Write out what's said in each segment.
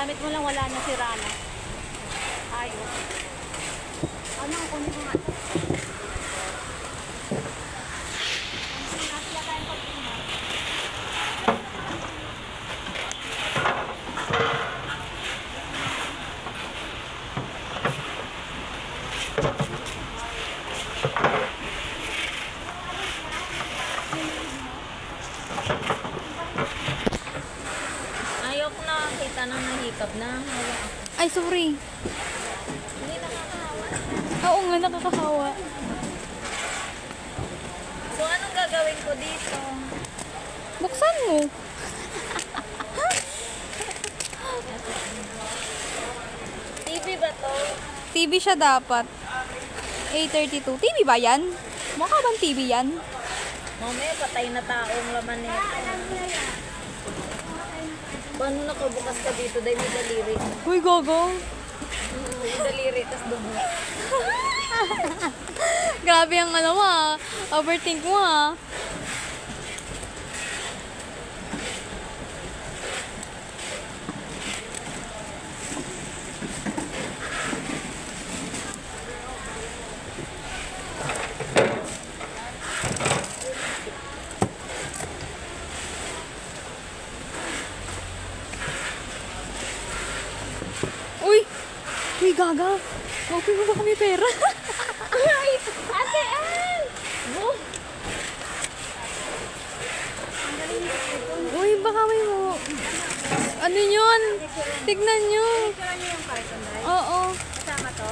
gamit mo lang, wala na si Rana. Ayos. Ano ang kunin mo nga? Ayok na, kita nang nahikap na. Ay, sorry. Hindi nakakahawa. Oo nga, nakakahawa. So, anong gagawin ko dito? Buksan mo. TV ba to? TV siya dapat. A32. TV ba yan? Mukha bang TV yan? Mamaya, patay na taong laman nito. Paano nakabukas ka dito? Dahil may daliri. Uy, gogo. May daliri, tas dugo. Grabe ang ano mo ha. Overthink mo ha. Uy! Uy, gaga. Maupin mo ba kami pera? Ay! Ate Ann! Boom! Uy, baka may mo. Ano yun? Tignan nyo. Picture niyo yung carton, dahil? Oo. Kasama to?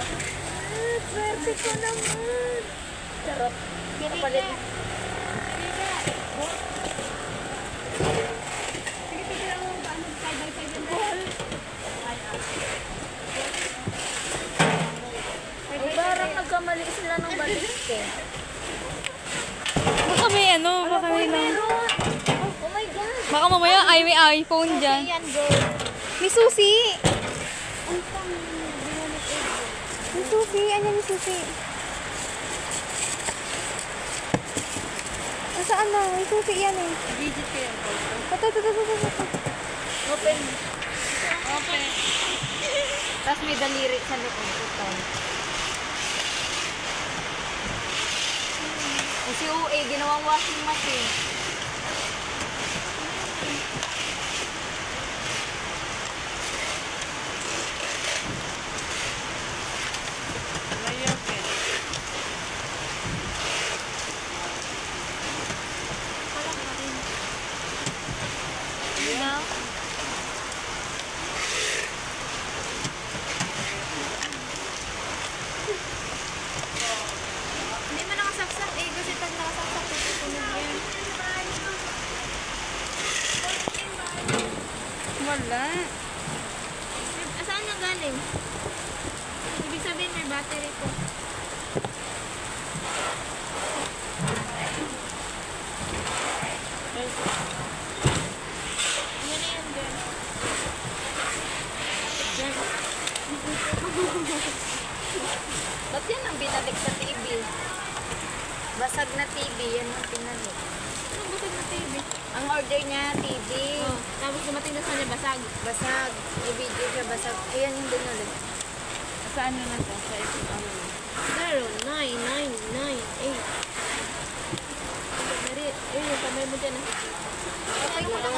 Swerte ko naman! Charot. Kapalit. Sige, picture mo ba? Side by side yung ball. Ay, parang nagkamali sila ng balik eh. Baka may ano, baka may lang. Oh my God! Baka mamaya ay may iPhone dyan. Yan, girl. May susi. May susi. Anyan may susi. Saan na? May susi yan eh. Digit ko yan. Ito. Open. Okay. Tapos may daliri sa loob. Ito. Si UA, ginawang washing machine. Hindi mo nakasaksak eh. Kasi pag nakasaksak, tututunan yan. Wala. Saan na galing? Ibig sabihin may battery ko. Ano na yan, girl? Yan. Ba't yan ang binalik sa TV? Basag na TV, yan ang pinalik. Ano busog na TV? Ang order niya, TV. Oh, tapos dumating na sa kanya basag. Basag. Yung video siya basag. Ayan yung binalik. Saan na to? Sa ito, ano? 09998. Ayun, yung kamay mo dyan. Okay mo lang.